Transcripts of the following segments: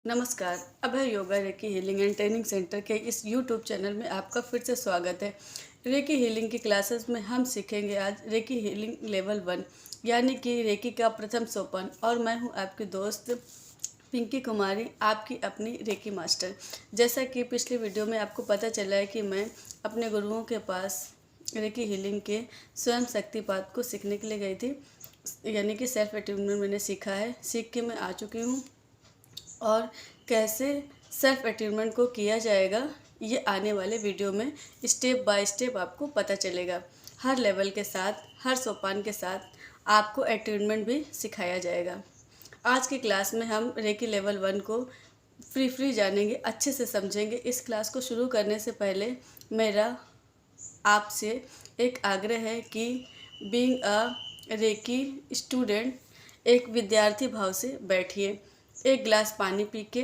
नमस्कार। Abhay yoga reiki healing and training centre के इस यूट्यूब चैनल में आपका फिर से स्वागत है। रेकी हीलिंग की क्लासेस में हम सीखेंगे आज रेकी हीलिंग लेवल 1 यानी कि रेकी का प्रथम सोपान। और मैं हूं आपकी दोस्त पिंकी कुमारी, आपकी अपनी रेकी मास्टर। जैसा कि पिछली वीडियो में आपको पता चला है कि मैं अपने गुरुओं के पास रेकी हीलिंग के स्वयं शक्तिपात को सीखने के लिए गई थी, यानी कि सेल्फ अटेन्यूमेंट मैंने सीखा है। सीख के मैं आ चुकी हूँ और कैसे सेल्फ अटेन्यूमेंट को किया जाएगा ये आने वाले वीडियो में स्टेप बाय स्टेप आपको पता चलेगा। हर लेवल के साथ, हर सोपान के साथ आपको अटेन्यूमेंट भी सिखाया जाएगा। आज की क्लास में हम रेकी लेवल 1 को फ्री जानेंगे, अच्छे से समझेंगे। इस क्लास को शुरू करने से पहले मेरा आपसे एक आग्रह है कि बीइंग अ रेकी स्टूडेंट, एक विद्यार्थी भाव से बैठिए। एक गिलास पानी पी के,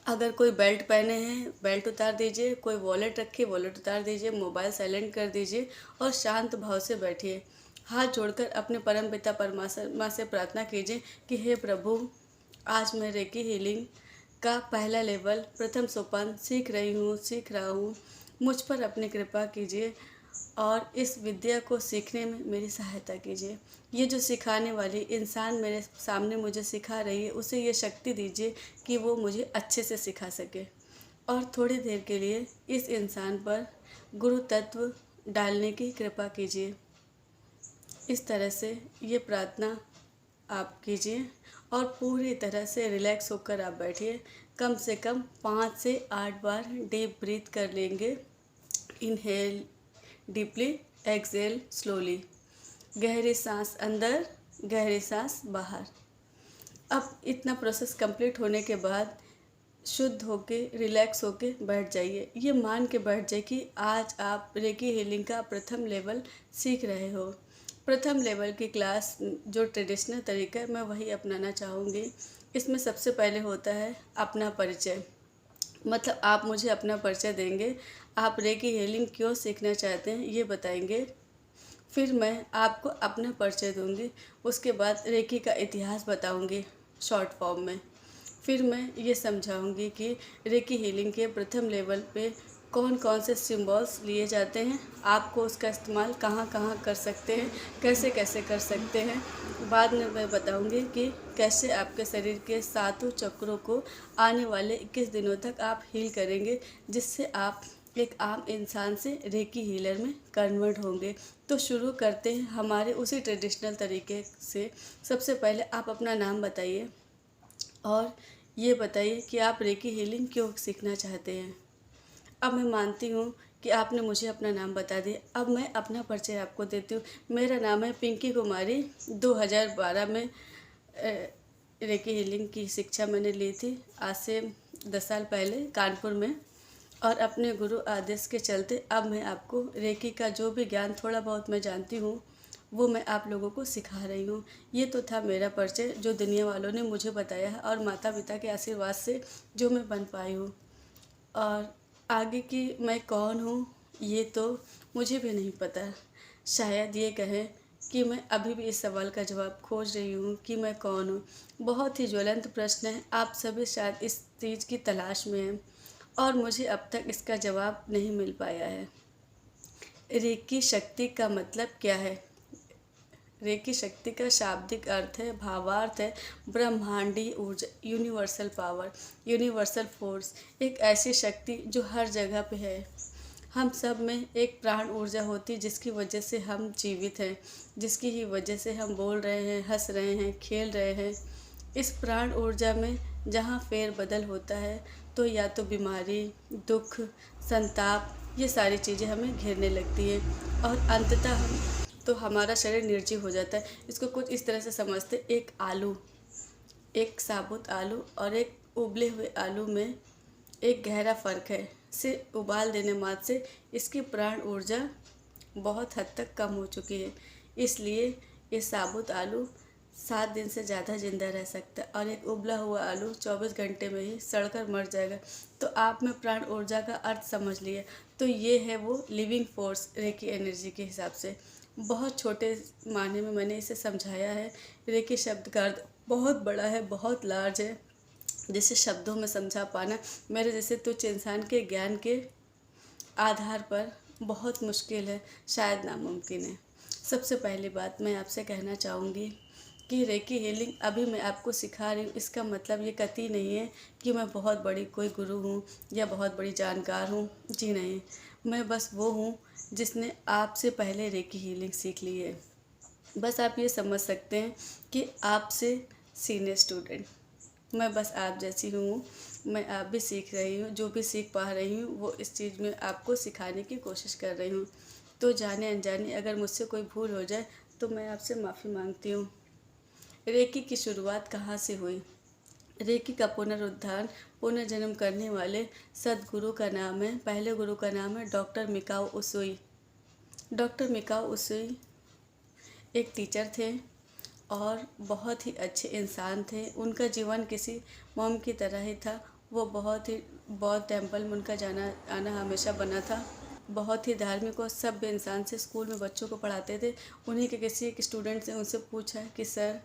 अगर कोई बेल्ट पहने हैं बेल्ट उतार दीजिए, कोई वॉलेट रखिए वॉलेट उतार दीजिए, मोबाइल साइलेंट कर दीजिए और शांत भाव से बैठिए। हाथ जोड़कर अपने परम पिता परमात्मा से प्रार्थना कीजिए कि हे प्रभु, आज मैं रेकी हीलिंग का पहला लेवल प्रथम सोपान सीख रहा हूँ। मुझ पर अपनी कृपा कीजिए और इस विद्या को सीखने में मेरी सहायता कीजिए। ये जो सिखाने वाली इंसान मेरे सामने मुझे सिखा रही है, उसे ये शक्ति दीजिए कि वो मुझे अच्छे से सिखा सके। और थोड़ी देर के लिए इस इंसान पर गुरु तत्व डालने की कृपा कीजिए। इस तरह से ये प्रार्थना आप कीजिए और पूरी तरह से रिलैक्स होकर आप बैठिए। कम से कम 5 से 8 बार डीप ब्रीथ कर लेंगे। Inhale deeply, exhale slowly. गहरी सांस अंदर, गहरी सांस बाहर। अब इतना प्रोसेस कंप्लीट होने के बाद शुद्ध होके, रिलैक्स होके बैठ जाइए। ये मान के बैठ जाइए कि आज आप रेकी हीलिंग का प्रथम लेवल सीख रहे हो। प्रथम लेवल की क्लास जो ट्रेडिशनल तरीका है मैं वही अपनाना चाहूँगी। इसमें सबसे पहले होता है अपना परिचय। मतलब आप मुझे अपना परिचय देंगे, आप रेकी हीलिंग क्यों सीखना चाहते हैं ये बताएंगे। फिर मैं आपको अपना परिचय दूंगी। उसके बाद रेकी का इतिहास बताऊंगी शॉर्ट फॉर्म में। फिर मैं ये समझाऊंगी कि रेकी हीलिंग के प्रथम लेवल पे कौन कौन से सिंबल्स लिए जाते हैं, आपको उसका इस्तेमाल कहाँ कहाँ कर सकते हैं, कैसे कैसे कर सकते हैं। बाद में मैं बताऊंगी कि कैसे आपके शरीर के सातों चक्रों को आने वाले 21 दिनों तक आप हील करेंगे, जिससे आप एक आम इंसान से रेकी हीलर में कन्वर्ट होंगे। तो शुरू करते हैं हमारे उसी ट्रेडिशनल तरीके से। सबसे पहले आप अपना नाम बताइए और ये बताइए कि आप रेकी हीलिंग क्यों सीखना चाहते हैं। अब मैं मानती हूँ कि आपने मुझे अपना नाम बता दिया। अब मैं अपना परिचय आपको देती हूँ। मेरा नाम है पिंकी कुमारी। 2012 में रेकी हीलिंग की शिक्षा मैंने ली थी, आज से 10 साल पहले कानपुर में। और अपने गुरु आदेश के चलते अब मैं आपको रेकी का जो भी ज्ञान थोड़ा बहुत मैं जानती हूँ वो मैं आप लोगों को सिखा रही हूँ। ये तो था मेरा परिचय जो दुनिया वालों ने मुझे बताया है और माता पिता के आशीर्वाद से जो मैं बन पाई हूँ। और आगे की मैं कौन हूँ ये तो मुझे भी नहीं पता। शायद ये कहें कि मैं अभी भी इस सवाल का जवाब खोज रही हूँ कि मैं कौन हूँ। बहुत ही ज्वलंत प्रश्न है, आप सभी शायद इस चीज़ की तलाश में हैं और मुझे अब तक इसका जवाब नहीं मिल पाया है। रेकी शक्ति का मतलब क्या है? रेकी शक्ति का शाब्दिक अर्थ है, भावार्थ है ब्रह्मांडीय ऊर्जा, यूनिवर्सल पावर, यूनिवर्सल फोर्स। एक ऐसी शक्ति जो हर जगह पे है। हम सब में एक प्राण ऊर्जा होती है जिसकी वजह से हम जीवित हैं, जिसकी ही वजह से हम बोल रहे हैं, हंस रहे हैं, खेल रहे हैं। इस प्राण ऊर्जा में जहाँ फेर बदल होता है तो या तो बीमारी, दुख, संताप, ये सारी चीज़ें हमें घेरने लगती हैं और अंततः तो हमारा शरीर निर्जीव हो जाता है। इसको कुछ इस तरह से समझते, एक आलू, एक साबुत आलू और एक उबले हुए आलू में एक गहरा फ़र्क है। इसे उबाल देने मात्र से इसकी प्राण ऊर्जा बहुत हद तक कम हो चुकी है। इसलिए ये साबुत आलू 7 दिन से ज़्यादा ज़िंदा रह सकता है और एक उबला हुआ आलू 24 घंटे में ही सड़कर मर जाएगा। तो आप में प्राण ऊर्जा का अर्थ समझ लिए। तो ये है वो लिविंग फोर्स रेकी एनर्जी के हिसाब से। बहुत छोटे मायने में मैंने इसे समझाया है। रेकी शब्द का अर्थ बहुत बड़ा है, बहुत लार्ज है। जिसे शब्दों में समझा पाना मेरे जैसे तुच्छ इंसान के ज्ञान के आधार पर बहुत मुश्किल है, शायद नामुमकिन है। सबसे पहली बात मैं आपसे कहना चाहूँगी कि रेकी हीलिंग अभी मैं आपको सिखा रही हूँ, इसका मतलब ये कतई नहीं है कि मैं बहुत बड़ी कोई गुरु हूँ या बहुत बड़ी जानकार हूँ। जी नहीं, मैं बस वो हूँ जिसने आपसे पहले रेकी हीलिंग सीख ली है। बस आप ये समझ सकते हैं कि आपसे सीनियर स्टूडेंट मैं बस आप जैसी हूँ। मैं आप भी सीख रही हूँ, जो भी सीख पा रही हूँ वो इस चीज़ में आपको सिखाने की कोशिश कर रही हूँ। तो जाने अनजाने अगर मुझसे कोई भूल हो जाए तो मैं आपसे माफ़ी मांगती हूँ। रेकी की शुरुआत कहाँ से हुई? रेकी का पुनरुद्धार पुनर्जन्म करने वाले सदगुरु का नाम है, पहले गुरु का नाम है डॉक्टर मिकाओ उसुई। डॉक्टर मिकाओ उसुई एक टीचर थे और बहुत ही अच्छे इंसान थे। उनका जीवन किसी मोम की तरह ही था। वो बहुत ही बौद्ध टेम्पल में उनका जाना आना हमेशा बना था। बहुत ही धार्मिक और सभ्य इंसान से स्कूल में बच्चों को पढ़ाते थे। उन्हीं के किसी एक स्टूडेंट से उनसे पूछा कि सर,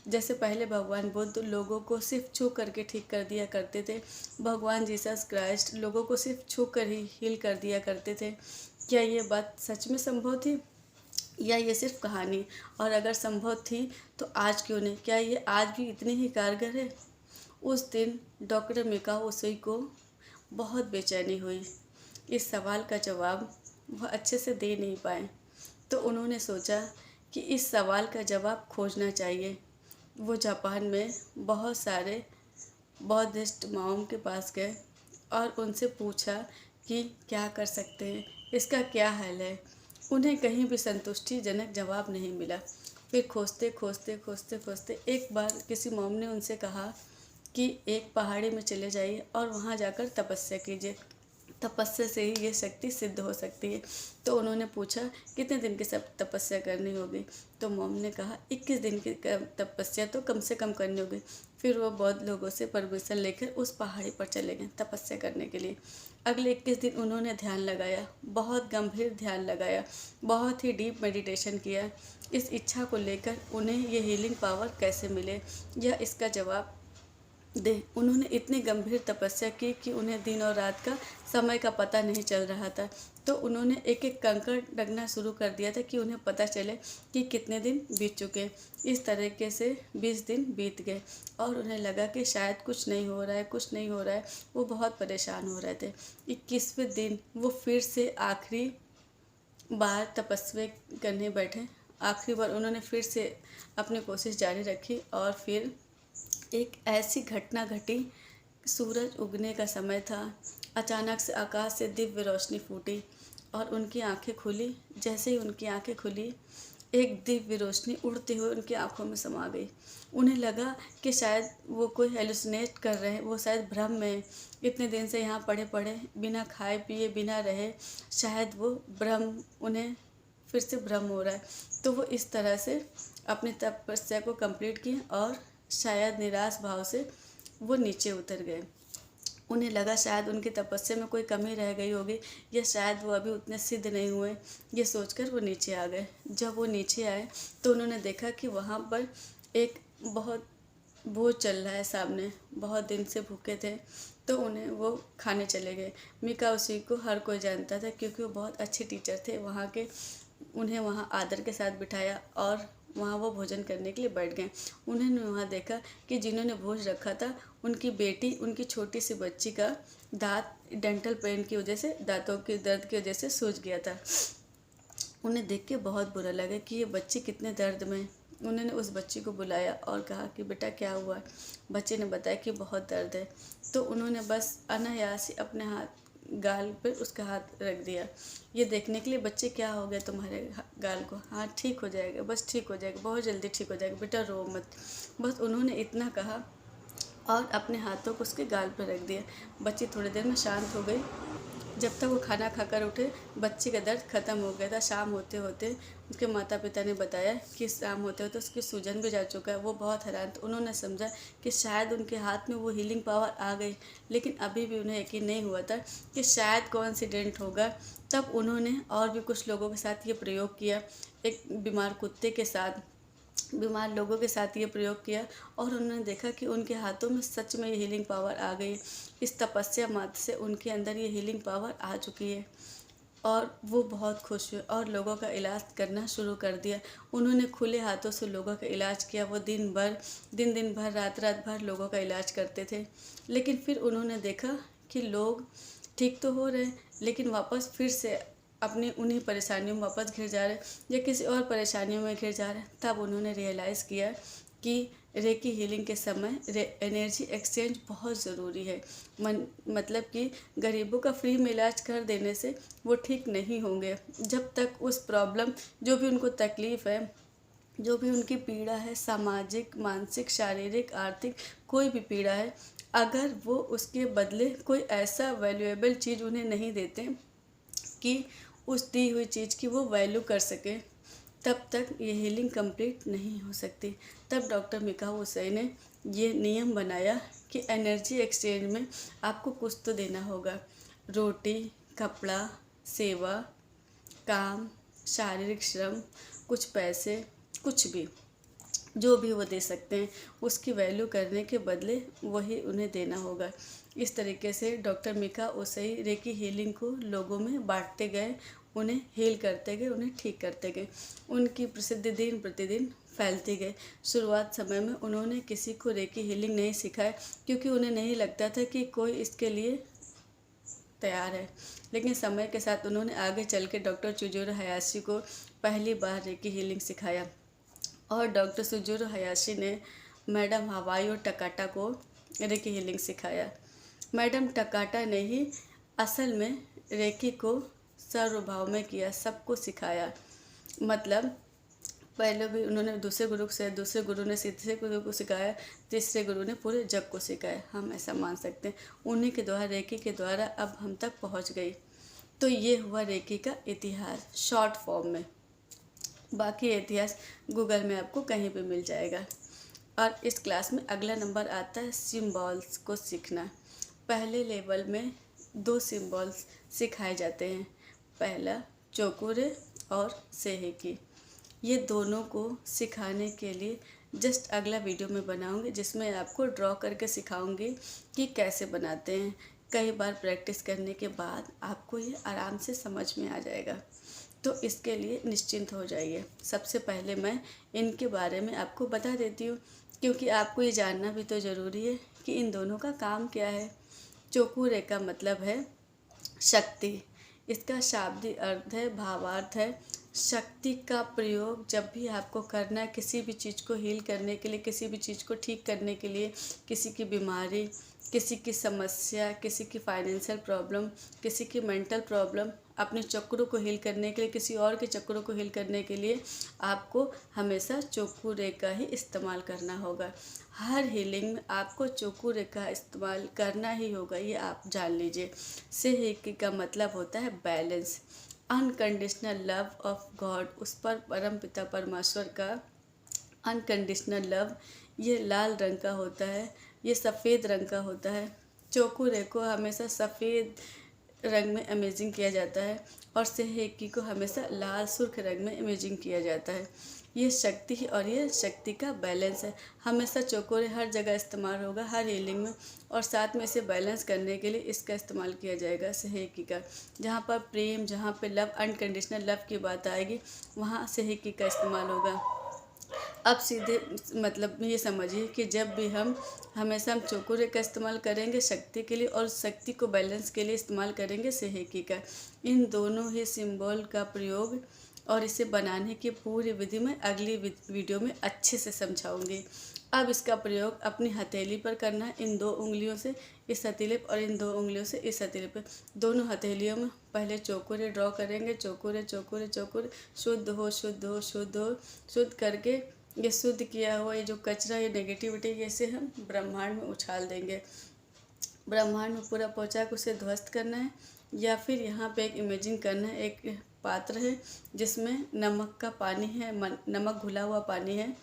जैसे पहले भगवान बुद्ध लोगों को सिर्फ छू करके ठीक कर दिया करते थे, भगवान जीसस क्राइस्ट लोगों को सिर्फ छू कर ही हील कर दिया करते थे, क्या ये बात सच में संभव थी या ये सिर्फ कहानी? और अगर संभव थी तो आज क्यों नहीं? क्या ये आज भी इतनी ही कारगर है? उस दिन डॉक्टर मिकाओ उसुई को बहुत बेचैनी हुई। इस सवाल का जवाब वह अच्छे से दे नहीं पाए। तो उन्होंने सोचा कि इस सवाल का जवाब खोजना चाहिए। वो जापान में बहुत सारे बौद्धिस्ट माओं के पास गए और उनसे पूछा कि क्या कर सकते हैं, इसका क्या हल है। उन्हें कहीं भी संतुष्टिजनक जवाब नहीं मिला। फिर खोजते खोजते खोजते खोजते एक बार किसी मॉम ने उनसे कहा कि एक पहाड़ी में चले जाइए और वहाँ जाकर तपस्या कीजिए, तपस्या से ही ये शक्ति सिद्ध हो सकती है। तो उन्होंने पूछा कितने दिन की सब तपस्या करनी होगी? तो मॉम ने कहा 21 दिन की तपस्या तो कम से कम करनी होगी। फिर वो बौद्ध लोगों से परमिशन लेकर उस पहाड़ी पर चले गए तपस्या करने के लिए। अगले 21 दिन उन्होंने ध्यान लगाया, बहुत गंभीर ध्यान लगाया, बहुत ही डीप मेडिटेशन किया। इस इच्छा को लेकर उन्हें ये हीलिंग पावर कैसे मिले या इसका जवाब दे। उन्होंने इतनी गंभीर तपस्या की कि उन्हें दिन और रात का समय का पता नहीं चल रहा था। तो उन्होंने एक एक कंकड़ रगड़ना शुरू कर दिया था कि उन्हें पता चले कि कितने दिन बीत चुके। इस तरीके से 20 दिन बीत गए और उन्हें लगा कि शायद कुछ नहीं हो रहा है, कुछ नहीं हो रहा है। वो बहुत परेशान हो रहे थे। 21वें दिन वो फिर से आखिरी बार तपस्या करने बैठे। आखिरी बार उन्होंने फिर से अपनी कोशिश जारी रखी और फिर एक ऐसी घटना घटी। सूरज उगने का समय था। अचानक से आकाश से दिव्य रोशनी फूटी और उनकी आंखें खुली। जैसे ही उनकी आंखें खुली, एक दिव्य रोशनी उड़ते हुए उनकी आंखों में समा गई। उन्हें लगा कि शायद वो कोई हेलुसिनेट कर रहे हैं, वो शायद भ्रम में इतने दिन से यहाँ पड़े पड़े बिना खाए पिए बिना रहे, शायद वो भ्रम, उन्हें फिर से भ्रम हो रहा है। तो वो इस तरह से अपनी तपस्या को कंप्लीट किए और शायद निराश भाव से वो नीचे उतर गए। उन्हें लगा शायद उनकी तपस्या में कोई कमी रह गई होगी या शायद वो अभी उतने सिद्ध नहीं हुए। ये सोचकर वो नीचे आ गए। जब वो नीचे आए तो उन्होंने देखा कि वहाँ पर एक बहुत भोज चल रहा है सामने। बहुत दिन से भूखे थे तो उन्हें वो खाने चले गए। मिकाओ उसुई को हर कोई जानता था क्योंकि वो बहुत अच्छे टीचर थे वहाँ के। उन्हें वहाँ आदर के साथ बिठाया और वहाँ वो भोजन करने के लिए बैठ गए। उन्होंने वहाँ देखा कि जिन्होंने भोज रखा था उनकी बेटी, उनकी छोटी सी बच्ची का दांत डेंटल पेन की वजह से, दांतों के दर्द की वजह से सूज गया था। उन्हें देख के बहुत बुरा लगा कि ये बच्ची कितने दर्द में। उन्होंने उस बच्ची को बुलाया और कहा कि बेटा क्या हुआ? बच्चे ने बताया कि बहुत दर्द है। तो उन्होंने बस अनायास ही अपने हाथ गाल पर उसका हाथ रख दिया, ये देखने के लिए बच्चे क्या हो गया तुम्हारे गाल को? हाँ ठीक हो जाएगा, बस ठीक हो जाएगा, बहुत जल्दी ठीक हो जाएगा, बेटा रो मत। बस उन्होंने इतना कहा और अपने हाथों को उसके गाल पर रख दिया। बच्ची थोड़ी देर में शांत हो गई। जब तक वो खाना खाकर उठे बच्चे का दर्द ख़त्म हो गया था। शाम होते होते उसके माता पिता ने बताया कि शाम होते होते उसकी सूजन भी जा चुका है। वो बहुत हैरान थे। उन्होंने समझा कि शायद उनके हाथ में वो हीलिंग पावर आ गई, लेकिन अभी भी उन्हें यकीन नहीं हुआ था कि शायद कोइंसिडेंट होगा। तब उन्होंने और भी कुछ लोगों के साथ ये प्रयोग किया। एक बीमार कुत्ते के साथ बीमार लोगों के साथ ये प्रयोग किया और उन्होंने देखा कि उनके हाथों में सच में ये हीलिंग पावर आ गई। इस तपस्या मात्र से उनके अंदर ये हीलिंग पावर आ चुकी है और वो बहुत खुश हुए और लोगों का इलाज करना शुरू कर दिया। उन्होंने खुले हाथों से लोगों का इलाज किया। वो दिन भर रात भर लोगों का इलाज करते थे। लेकिन फिर उन्होंने देखा कि लोग ठीक तो हो रहे लेकिन वापस फिर से अपनी उन्हीं परेशानियों में वापस घिर जा रहे या किसी और परेशानियों में घिर जा रहे। तब उन्होंने रियलाइज़ किया कि रेकी हीलिंग के समय एनर्जी एक्सचेंज बहुत ज़रूरी है। मतलब कि गरीबों का फ्री में इलाज कर देने से वो ठीक नहीं होंगे। जब तक उस प्रॉब्लम, जो भी उनको तकलीफ़ है, जो भी उनकी पीड़ा है, सामाजिक, मानसिक, शारीरिक, आर्थिक, कोई भी पीड़ा है, अगर वो उसके बदले कोई ऐसा वैल्यूएबल चीज़ उन्हें नहीं देते कि उस दी हुई चीज़ की वो वैल्यू कर सके, तब तक ये हीलिंग कंप्लीट नहीं हो सकती। तब डॉक्टर मिकाओ ओसई ने ये नियम बनाया कि एनर्जी एक्सचेंज में आपको कुछ तो देना होगा। रोटी, कपड़ा, सेवा, काम, शारीरिक श्रम, कुछ पैसे, कुछ भी, जो भी वो दे सकते हैं, उसकी वैल्यू करने के बदले वही उन्हें देना होगा। इस तरीके से डॉक्टर मिकाओ ओसई रेकी हीलिंग को लोगों में बांटते गए, उन्हें हील करते गए, उन्हें ठीक करते गए। उनकी प्रसिद्धि दिन प्रतिदिन फैलती गई। शुरुआत समय में उन्होंने किसी को रेकी हीलिंग नहीं सिखाया क्योंकि उन्हें नहीं लगता था कि कोई इसके लिए तैयार है। लेकिन समय के साथ उन्होंने आगे चल के डॉक्टर चुजोरो हायाशी को पहली बार रेकी हीलिंग सिखाया और डॉक्टर सुजुरो हायाशी ने मैडम हवायो टकाटा को रेकी हीलिंग सिखाया। मैडम टकाटा ने ही असल में रेकी को सर्वभाव में किया, सबको सिखाया। मतलब पहले भी उन्होंने दूसरे गुरु से, दूसरे गुरु ने तीसरे गुरु को सिखाया, तीसरे गुरु ने पूरे जग को सिखाया। हम ऐसा मान सकते हैं उन्हीं के द्वारा, रेकी के द्वारा अब हम तक पहुंच गई। तो ये हुआ रेकी का इतिहास शॉर्ट फॉर्म में। बाकी इतिहास गूगल में आपको कहीं भी मिल जाएगा। और इस क्लास में अगला नंबर आता है सिम्बॉल्स को सीखना। पहले लेवल में 2 सिम्बॉल्स सिखाए जाते हैं। पहला चोकुरे और सेहेकी। ये दोनों को सिखाने के लिए जस्ट अगला वीडियो में बनाऊंगी, जिसमें आपको ड्रॉ करके सिखाऊंगी कि कैसे बनाते हैं। कई बार प्रैक्टिस करने के बाद आपको ये आराम से समझ में आ जाएगा, तो इसके लिए निश्चिंत हो जाइए। सबसे पहले मैं इनके बारे में आपको बता देती हूँ, क्योंकि आपको ये जानना भी तो ज़रूरी है कि इन दोनों का काम क्या है। चोकुरे का मतलब है शक्ति। इसका शाब्दिक अर्थ है, भावार्थ है शक्ति का प्रयोग। जब भी आपको करना है किसी भी चीज़ को हील करने के लिए, किसी भी चीज़ को ठीक करने के लिए, किसी की बीमारी, किसी की समस्या, किसी की फाइनेंशियल प्रॉब्लम, किसी की मेंटल प्रॉब्लम, अपने चक्रों को हील करने के लिए, किसी और के चक्रों को हील करने के लिए आपको हमेशा चोकुरे का ही इस्तेमाल करना होगा। हर हीलिंग में आपको चोकुरे का इस्तेमाल करना ही होगा, ये आप जान लीजिए। सेहेकी का मतलब होता है balance, unconditional love of God, उस पर परम पिता परमेश्वर का अनकंडीशनल लव। ये लाल रंग का होता है, ये सफ़ेद रंग का होता है। चोकुरे को हमेशा सफ़ेद रंग में इमेजिंग किया जाता है और सेहेकी को हमेशा लाल सुर्ख रंग में इमेजिंग किया जाता है। ये शक्ति और ये शक्ति का बैलेंस है। हमेशा चोकुरे हर जगह इस्तेमाल होगा, हर हीलिंग में, और साथ में इसे बैलेंस करने के लिए इसका इस्तेमाल किया जाएगा सेहेकी का। जहाँ पर प्रेम, जहाँ पे लव, अनकंडीशनल लव की बात आएगी, वहाँ सेहेकी का इस्तेमाल होगा। अब सीधे मतलब ये समझिए कि जब भी हम हमेशा चोकुरे का इस्तेमाल करेंगे शक्ति के लिए और शक्ति को बैलेंस के लिए इस्तेमाल करेंगे सेहेकी का। इन दोनों ही सिंबल का प्रयोग और इसे बनाने की पूरी विधि में अगली वीडियो में अच्छे से समझाऊंगी। अब इसका प्रयोग अपनी हथेली पर करना है, इन 2 उंगलियों से इस हथेली पर और इन 2 उंगलियों से इस हथेली पर। दोनों हथेलियों में पहले चोकुरे ड्रॉ करेंगे। चोकुरे चोकुरे चोकुरे, शुद्ध हो शुद्ध हो शुद्ध हो, शुद्ध करके ये शुद्ध किया हुआ ये जो कचरा, ये नेगेटिविटी, इसे हम ब्रह्मांड में उछाल देंगे। ब्रह्मांड में पूरा पहुँचा के उसे ध्वस्त करना है। या फिर यहाँ पे एक इमेजिंग करना है, एक पात्र है जिसमें नमक का पानी है, नमक घुला हुआ पानी है।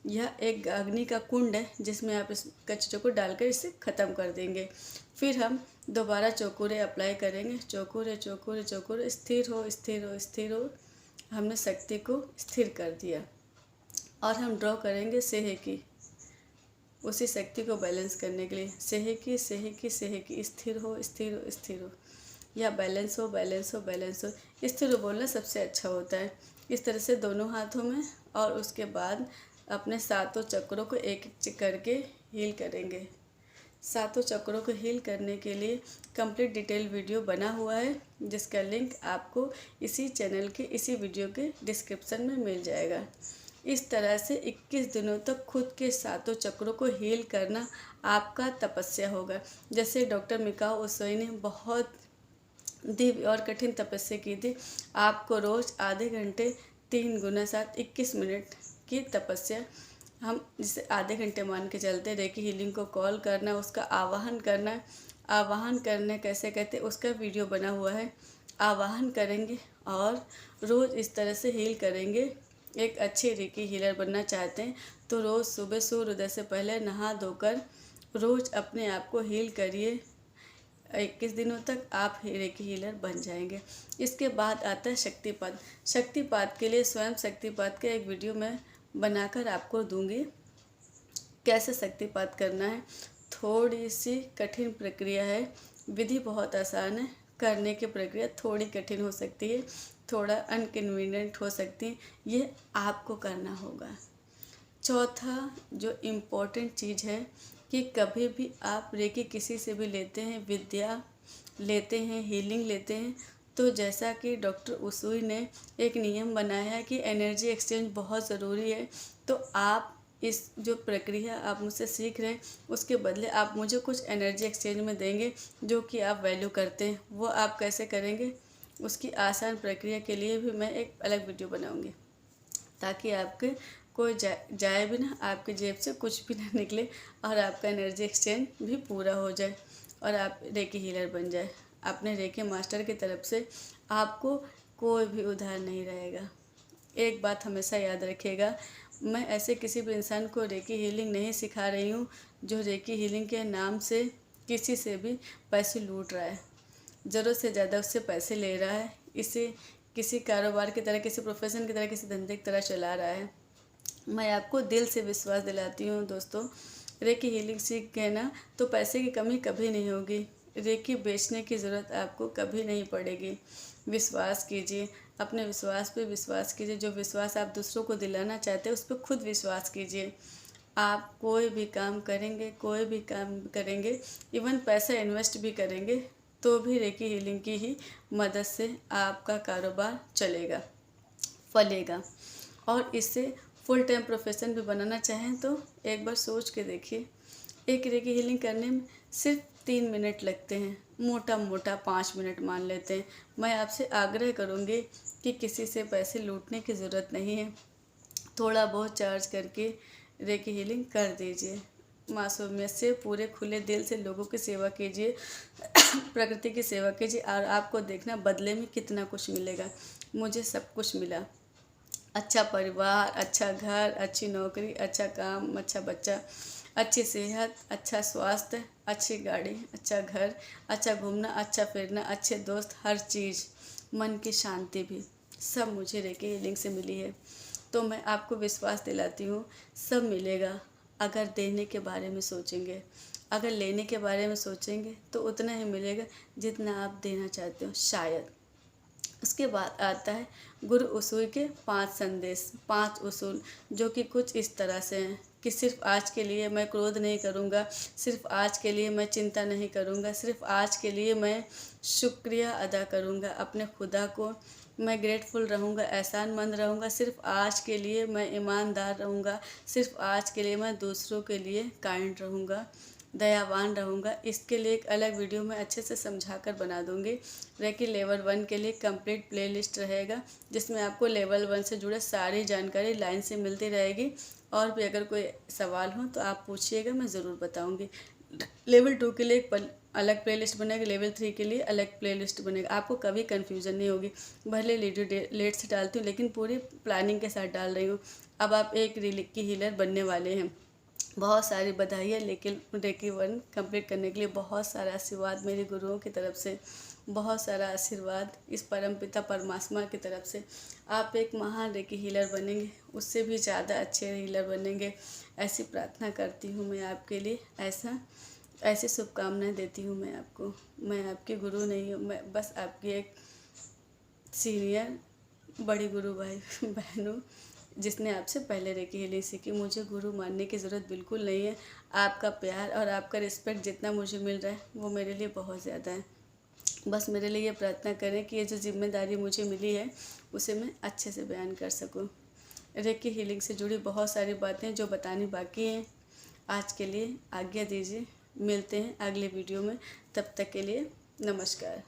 यह एक अग्नि का कुंड है जिसमें आप इस कचरे को डालकर इसे ख़त्म कर देंगे। फिर हम दोबारा चोकुरे अप्लाई करेंगे। चोकुरे चोकुरे चोकुरे, स्थिर हो स्थिर हो स्थिर हो। हमने शक्ति को स्थिर कर दिया। और हम ड्रॉ करेंगे सेहेकी, उसी शक्ति को बैलेंस करने के लिए। सेहेकी सेहेकी सेहेकी, स्थिर हो स्थिर हो स्थिर हो, या बैलेंस हो बैलेंस हो बैलेंस हो। स्थिर हो बोलना सबसे अच्छा होता है। इस तरह से दोनों हाथों में, और उसके बाद अपने सातों चक्रों को एक एक करके हील करेंगे। सातों चक्रों को हील करने के लिए कंप्लीट डिटेल वीडियो बना हुआ है, जिसका लिंक आपको इसी चैनल के इसी वीडियो के डिस्क्रिप्शन में मिल जाएगा। इस तरह से 21 दिनों तक खुद के सातों चक्रों को हील करना आपका तपस्या होगा। जैसे डॉक्टर मिकाओ उसोई ने बहुत दिव्य और कठिन तपस्या की थी। आपको रोज़ आधे घंटे 3 गुना 7 21 मिनट की तपस्या, हम जिसे आधे घंटे मान के चलते, रेकी हीलिंग को कॉल करना, उसका आवाहन करना। आवाहन करने कैसे कहते उसका वीडियो बना हुआ है। आवाहन करेंगे और रोज़ इस तरह से हील करेंगे। एक अच्छे रेकी हीलर बनना चाहते हैं तो रोज़ सुबह सूर्योदय से पहले नहा धोकर रोज़ अपने आप को हील करिए। 21 दिनों तक आप रेकी हीलर बन जाएंगे। इसके बाद आता है शक्तिपात। शक्तिपात के लिए स्वयं शक्तिपात का एक वीडियो मैं बनाकर आपको दूंगी, कैसे शक्तिपात करना है। थोड़ी सी कठिन प्रक्रिया है, विधि बहुत आसान है, करने की प्रक्रिया थोड़ी कठिन हो सकती है, थोड़ा अनकन्वीनियंट हो सकती है, ये आपको करना होगा। चौथा जो इम्पोर्टेंट चीज़ है कि कभी भी आप रेकी किसी से भी लेते हैं, विद्या लेते हैं, हीलिंग लेते हैं, तो जैसा कि डॉक्टर उसुई ने एक नियम बनाया है कि एनर्जी एक्सचेंज बहुत ज़रूरी है। तो आप इस जो प्रक्रिया आप मुझसे सीख रहे हैं, उसके बदले आप मुझे कुछ एनर्जी एक्सचेंज में देंगे जो कि आप वैल्यू करते हैं। वो आप कैसे करेंगे, उसकी आसान प्रक्रिया के लिए भी मैं एक अलग वीडियो बनाऊँगी, ताकि आपके कोई जाए भी ना, आपके जेब से कुछ भी ना निकले और आपका एनर्जी एक्सचेंज भी पूरा हो जाए और आप रेकी हीलर बन जाए। अपने रेकी मास्टर की तरफ से आपको कोई भी उधार नहीं रहेगा। एक बात हमेशा याद रखिएगा, मैं ऐसे किसी भी इंसान को रेकी हीलिंग नहीं सिखा रही हूँ जो रेकी हीलिंग के नाम से किसी से भी पैसे लूट रहा है, ज़रूरत से ज़्यादा उससे पैसे ले रहा है, इसे किसी कारोबार की तरह, किसी प्रोफेशन की तरह, किसी धंधे की तरह चला रहा है। मैं आपको दिल से विश्वास दिलाती हूँ दोस्तों, रेकी हीलिंग सीख गए ना तो पैसे की कमी कभी नहीं होगी। रेकी बेचने की ज़रूरत आपको कभी नहीं पड़ेगी। विश्वास कीजिए, अपने विश्वास पे विश्वास कीजिए। जो विश्वास आप दूसरों को दिलाना चाहते हैं उस पर खुद विश्वास कीजिए। आप कोई भी काम करेंगे, कोई भी काम करेंगे, इवन पैसा इन्वेस्ट भी करेंगे, तो भी रेकी हीलिंग की ही मदद से आपका कारोबार चलेगा, फलेगा। और इससे फुल टाइम प्रोफेशन भी बनाना चाहें तो एक बार सोच के देखिए। एक रेकी हीलिंग करने में सिर्फ 3 मिनट लगते हैं, मोटा मोटा 5 मिनट मान लेते हैं। मैं आपसे आग्रह करूँगी कि किसी से पैसे लूटने की ज़रूरत नहीं है, थोड़ा बहुत चार्ज करके रेकी हीलिंग कर दीजिए। मासूमियत से, पूरे खुले दिल से लोगों की सेवा कीजिए, प्रकृति की सेवा कीजिए, और आपको देखना बदले में कितना कुछ मिलेगा। मुझे सब कुछ मिला, अच्छा परिवार, अच्छा घर, अच्छी नौकरी, अच्छा काम, अच्छा बच्चा, अच्छी सेहत, अच्छा स्वास्थ्य, अच्छी गाड़ी, अच्छा घर, अच्छा घूमना, अच्छा फिरना, अच्छे दोस्त, हर चीज़, मन की शांति भी, सब मुझे रेकी हीलिंग से मिली है। तो मैं आपको विश्वास दिलाती हूँ, सब मिलेगा अगर देने के बारे में सोचेंगे। अगर लेने के बारे में सोचेंगे तो उतना ही मिलेगा जितना आप देना चाहते हो, शायद। उसके बाद आता है गुरु उसूल के 5 संदेश, 5 उसूल, जो कि कुछ इस तरह से हैं कि सिर्फ आज के लिए मैं क्रोध नहीं करूँगा, सिर्फ आज के लिए मैं चिंता नहीं करूँगा, सिर्फ आज के लिए मैं शुक्रिया अदा करूँगा अपने खुदा को, मैं ग्रेटफुल रहूँगा, एहसानमंद रहूँगा, सिर्फ आज के लिए मैं ईमानदार रहूँगा, सिर्फ आज के लिए मैं दूसरों के लिए काइंड रहूँगा, दयावान रहूँगा। इसके लिए एक अलग वीडियो मैं अच्छे से समझा कर बना दूँगी। रेकी लेवल 1 के लिए कंप्लीट प्लेलिस्ट रहेगा, जिसमें आपको लेवल 1 से जुड़े सारी जानकारी लाइन से मिलती रहेगी। और भी अगर कोई सवाल हो तो आप पूछिएगा, मैं ज़रूर बताऊँगी। लेवल 2 के लिए एक अलग प्लेलिस्ट बनेगी, लेवल 3 के लिए अलग प्लेलिस्ट बनेगा, आपको कभी कन्फ्यूज़न नहीं होगी। भले लेट से डालती हूँ लेकिन पूरी प्लानिंग के साथ डाल रही हूँ। अब आप एक रेकी हीलर बनने वाले हैं, बहुत सारी बधाइयाँ, लेकिन रेकी 1 कंप्लीट करने के लिए बहुत सारा आशीर्वाद मेरे गुरुओं की तरफ से, बहुत सारा आशीर्वाद इस परमपिता परमात्मा की तरफ से। आप एक महान रेकी हीलर बनेंगे, उससे भी ज़्यादा अच्छे हीलर बनेंगे, ऐसी प्रार्थना करती हूँ मैं आपके लिए। ऐसी शुभकामनाएं देती हूँ मैं आपको। मैं आपकी गुरु नहीं हूँ, मैं बस आपकी एक सीनियर बड़ी गुरु भाई बहन हूँ, जिसने आपसे पहले रेकी हीलिंग सीखी। मुझे गुरु मानने की ज़रूरत बिल्कुल नहीं है। आपका प्यार और आपका रिस्पेक्ट जितना मुझे मिल रहा है वो मेरे लिए बहुत ज़्यादा है। बस मेरे लिए ये प्रार्थना करें कि ये जो जिम्मेदारी मुझे मिली है उसे मैं अच्छे से बयान कर सकूं। रेकी हीलिंग से जुड़ी बहुत सारी बातें जो बतानी बाकी हैं। आज के लिए आज्ञा दीजिए, मिलते हैं अगले वीडियो में। तब तक के लिए नमस्कार।